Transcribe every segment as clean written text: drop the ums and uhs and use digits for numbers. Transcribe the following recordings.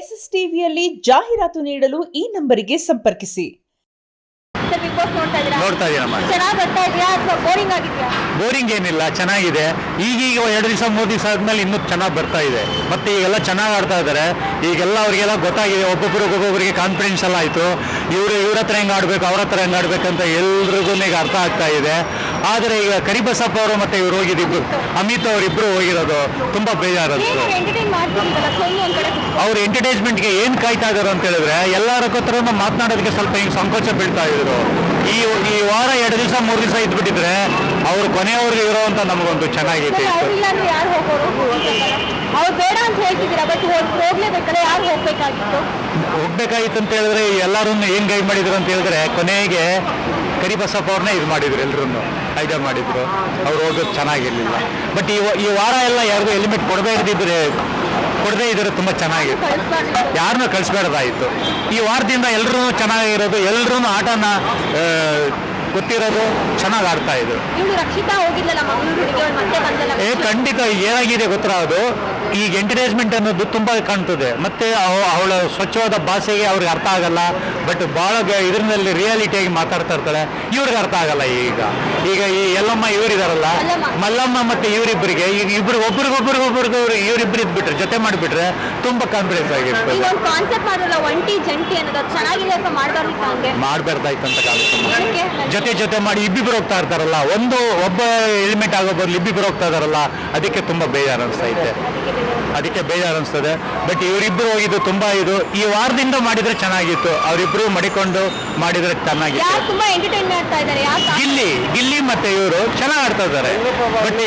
S S ಟಿವಿಯಲ್ಲಿ ಜಾಹೀರಾತು ನೀಡಲು ಈ ನಂಬರಿಗೆ ಸಂಪರ್ಕಿಸಿ. ನೋಡ್ತಾ ಇದೀನಮ್ಮ. ಬೋರಿಂಗ್ ಏನಿಲ್ಲ, ಚೆನ್ನಾಗಿದೆ. ಈಗೀಗ 2 ದಿವಸ 3 ದಿವಸ ಆದ್ಮೇಲೆ ಇನ್ನೂ ಚೆನ್ನಾಗಿ ಬರ್ತಾ ಇದೆ. ಮತ್ತೆ ಈಗೆಲ್ಲ ಚೆನ್ನಾಗಿ ಆಡ್ತಾ ಇದ್ದಾರೆ. ಈಗೆಲ್ಲ ಅವ್ರಿಗೆಲ್ಲ ಗೊತ್ತಾಗಿದೆ, ಒಬ್ಬೊಬ್ಬರಿಗೆ ಕಾನ್ಫಿಡೆನ್ಸ್ ಎಲ್ಲ ಆಯಿತು. ಇವ್ರ ಹತ್ರ ಹೆಂಗೆ ಆಡಬೇಕು, ಅವ್ರ ಹತ್ರ ಹೆಂಗೆ ಆಡ್ಬೇಕಂತ ಎಲ್ರಿಗೂ ಈಗ ಅರ್ಥ ಆಗ್ತಾ ಇದೆ. ಆದರೆ ಈಗ ಕರಿಬಸಪ್ಪ ಅವರು ಮತ್ತೆ ಇವ್ರು ಹೋಗಿದ್ದು, ಅಮಿತ್ ಅವರಿಬ್ಬರು ಹೋಗಿರೋದು ತುಂಬ ಬೇಜಾರನ್ನಿಸ್ತು. ಅವ್ರ ಎಂಟರ್ಟೈನ್ಮೆಂಟ್ಗೆ ಏನು ಕಾಯ್ತಾ ಇದ್ದಾರೆ ಅಂತ ಹೇಳಿದ್ರೆ ಎಲ್ಲರ ಹತ್ರ ಮಾತನಾಡೋದಕ್ಕೆ ಸ್ವಲ್ಪ ಹಿಂಗೆ ಸಂಕೋಚ ಬೀಳ್ತಾ ಇದ್ರು. ಈ ವಾರ 2 ದಿವಸ 3 ದಿವಸ ಇದ್ಬಿಟ್ಟಿದ್ರೆ ಅವ್ರು ಕೊನೆಯವ್ರಿಗೆ ಇರೋ ಅಂತ ನಮಗೊಂದು ಚೆನ್ನಾಗೈತೆ. ಹೋಗ್ಬೇಕಾಗಿತ್ತು ಅಂತ ಹೇಳಿದ್ರೆ ಎಲ್ಲರೂ ಏನ್ ಗೈಡ್ ಮಾಡಿದ್ರು ಅಂತ ಹೇಳಿದ್ರೆ ಕೊನೆಗೆ ಕರಿಬಸಪ್ಪ ಅವ್ರನ್ನೇ ಇದು ಮಾಡಿದ್ರು, ಎಲ್ರೂ ಐಡಿಯಾ ಮಾಡಿದ್ರು. ಅವ್ರು ಹೋಗೋದು ಚೆನ್ನಾಗಿರ್ಲಿಲ್ಲ. ಬಟ್ ಈ ವಾರ ಎಲ್ಲ ಯಾರಿಗೂ ಎಲಿಮೆಂಟ್ ಕೊಡದೇ ಇದ್ರೆ ತುಂಬ ಚೆನ್ನಾಗಿತ್ತು. ಯಾರನ್ನೂ ಕಳಿಸ್ಬೇಡ್ದಾಯಿತು. ಈ ವಾರದಿಂದ ಎಲ್ಲರೂ ಚೆನ್ನಾಗಿರೋದು, ಎಲ್ಲರೂ ಆಟನ ಗೊತ್ತಿರೋದು, ಚೆನ್ನಾಗಿ ಆಡ್ತಾ ಇದ್ರು. ಖಂಡಿತ ಏನಾಗಿದೆ ಗೊತ್ತಿರೋದು, ಈಗ ಎಂಟರ್ಟೈನ್ಮೆಂಟ್ ಅನ್ನೋದು ತುಂಬ ಕಾಣ್ತದೆ. ಮತ್ತೆ ಅವಳ ಸ್ವಚ್ಛವಾದ ಭಾಷೆಗೆ ಅವ್ರಿಗೆ ಅರ್ಥ ಆಗಲ್ಲ. ಬಟ್ ಭಾಳ ಇದರಲ್ಲಿ ರಿಯಾಲಿಟಿಯಾಗಿ ಮಾತಾಡ್ತಾ ಇರ್ತಾಳೆ, ಇವ್ರಿಗೆ ಅರ್ಥ ಆಗಲ್ಲ. ಈಗ ಈ ಎಲ್ಲಮ್ಮ ಇವರಿದಾರಲ್ಲ, ಮಲ್ಲಮ್ಮ ಮತ್ತೆ ಇವರಿಬ್ಬರಿಗೆ ಈಗ ಒಬ್ರಿಗೊಬ್ರಿಗೊಬ್ರಿಗೂ ಇವರಿಬ್ಬರು ಇದ್ಬಿಟ್ರೆ, ಜೊತೆ ಮಾಡಿಬಿಟ್ರೆ ತುಂಬ ಕಾನ್ಫಿಡೆನ್ಸ್ ಆಗಿರ್ತದೆ. ಮಾಡಬಾರ್ದಾಯ್ತು ಅಂತ ಕಾಣುತ್ತೆ. ಜೊತೆ ಮಾಡಿ ಇಬ್ಬಿಬ್ರು ಹೋಗ್ತಾ ಇರ್ತಾರಲ್ಲ, ಒಬ್ಬ ಎಲಿಮೆಂಟ್ ಆಗೋ ಬದಲು ಇಬ್ಬಿಬ್ರು ಹೋಗ್ತಾ ಇದಾರಲ್ಲ, ಅದಕ್ಕೆ ತುಂಬ ಬೇಜಾರು ಅನಿಸ್ತದೆ. ಬಟ್ ಇವರಿಬ್ಬರು ಹೋಗಿದ್ದು ತುಂಬಾ ಈ ವಾರದಿಂದ ಮಾಡಿದ್ರೆ ಚೆನ್ನಾಗಿತ್ತು. ಅವರಿಬ್ರು ಮಡಿಕೊಂಡು ಮಾಡಿದ್ರೆ ಚೆನ್ನಾಗಿತ್ತು. ಗಿಲ್ಲಿ ಮತ್ತೆ ಇವರು ಚೆನ್ನಾಗಿ ಆಡ್ತಾ ಇದ್ದಾರೆ. ಬಟ್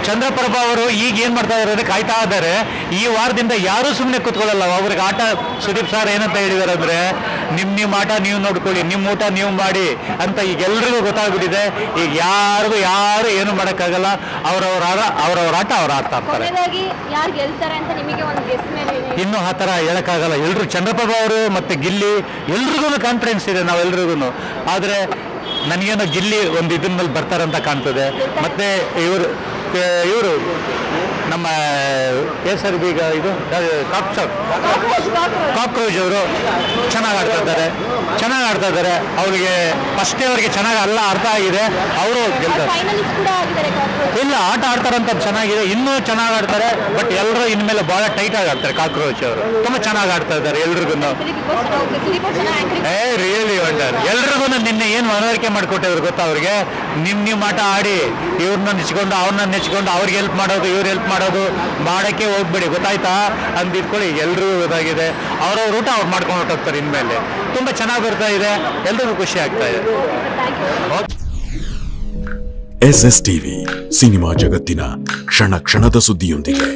ಚಂದ್ರಪ್ರಭಾ ಅವರು ಈಗ ಏನ್ ಮಾಡ್ತಾ ಇದ್ದಾರೆ, ಕಾಯ್ತಾ ಇದ್ದಾರೆ. ಈ ವಾರದಿಂದ ಯಾರು ಸುಮ್ಮನೆ ಕೂತ್ಕೊಳ್ಳಲ್ಲ. ಅವ್ರಿಗೆ ಆಟ ಸುದೀಪ್ ಸರ್ ಏನಂತ ಹೇಳಿದಾರೆ ಅಂದ್ರೆ, ನಿಮ್ಮ ಆಟ ನೀವು ನೋಡ್ಕೊಳ್ಳಿ, ನಿಮ್ಮ ಊಟ ನೀವು ಮಾಡಿ ಅಂತ ಈಗ ಎಲ್ರಿಗೂ ಗೊತ್ತಾಗ್ಬಿಟ್ಟಿದೆ. ಈಗ ಯಾರು ಏನು ಮಾಡೋಕ್ಕಾಗಲ್ಲ. ಅವ್ರವ್ರ ಆಟ ಅವ್ರು ಆಡ್ತಾ ಇರ್ತಾರೆ. ಇನ್ನು ಆ ಥರ ಹೇಳಕ್ಕಾಗಲ್ಲ. ಎಲ್ರು ಚಂದ್ರಪ್ರಭಾ ಅವರು ಮತ್ತೆ ಗಿಲ್ಲಿ ಎಲ್ರಿಗೂ ಕಾನ್ಫಿಡೆನ್ಸ್ ಇದೆ, ನಾವೆಲ್ರಿಗೂ. ಆದರೆ ನನಗೇನೋ ಗಿಲ್ಲಿ ಒಂದು ಇದ್ರ ಮೇಲೆ ಬರ್ತಾರಂತ ಕಾಣ್ತದೆ. ಮತ್ತೆ ಇವರು ನಮ್ಮ ಕೇಸರಿ ಬೀಗ ಇದು ಕಾಕ್ರೋಚ್ ಅವರು ಚೆನ್ನಾಗಿ ಆಡ್ತಾ ಇದ್ದಾರೆ. ಅವರಿಗೆ ಫಸ್ಟೇ ಅವರಿಗೆ ಚೆನ್ನಾಗಿ ಎಲ್ಲ ಅರ್ಥ ಆಗಿದೆ. ಅವರು ಗೆಲ್ತಾರೆ. ಇಲ್ಲ, ಆಟ ಆಡ್ತಾರಂತ ಚೆನ್ನಾಗಿದೆ, ಇನ್ನೂ ಚೆನ್ನಾಗಿ ಆಡ್ತಾರೆ. ಬಟ್ ಎಲ್ಲರೂ ಇನ್ಮೇಲೆ ಬಹಳ ಟೈಟ್ ಆಗಿ ಆಡ್ತಾರೆ. ಕಾಕ್ರೋಚ್ ಅವರು ತುಂಬ ಚೆನ್ನಾಗಿ ಆಡ್ತಾ ಇದ್ದಾರೆ ಎಲ್ರಿಗೂ. Really wonder. ಎಲ್ರಿಗೂ ನಿನ್ನೆ ಏನು ಮನವರಿಕೆ ಮಾಡಿಕೊಟ್ಟಿದ್ರು ಗೊತ್ತಾ ಅವ್ರಿಗೆ, ನಿಮ್ಮ ಆಟ ಆಡಿ, ಇವ್ರನ್ನ ನೆಚ್ಕೊಂಡು ಅವ್ರನ್ನ ನೆಚ್ಕೊಂಡು ಅವ್ರಿಗೆ ಹೆಲ್ಪ್ ಮಾಡೋದು, ಇವ್ರು ಹೆಲ್ಪ್ ಮಾಡೋದು ಮಾಡೋಕ್ಕೆ ಹೋಗ್ಬೇಡಿ, ಗೊತ್ತಾಯ್ತಾ ಅಂದಿಟ್ಕೊಳ್ಳಿ. ಎಲ್ರಿಗೂ ಗೊತ್ತಾಗಿದೆ. ಅವ್ರವ್ರ ಊಟ ಅವ್ರು ಮಾಡ್ಕೊಂಡು ಹೊರಟೋಗ್ತಾರೆ. ಇನ್ಮೇಲೆ ತುಂಬ ಚೆನ್ನಾಗಿ ಬರ್ತಾ ಇದೆ, ಎಲ್ರಿಗೂ ಖುಷಿ ಆಗ್ತಾ ಇದೆ. ಎಸ್ಎಸ್ ಟಿವಿ, ಸಿನಿಮಾ ಜಗತ್ತಿನ ಕ್ಷಣ ಕ್ಷಣದ ಸುದ್ದಿಯೊಂದಿಗೆ.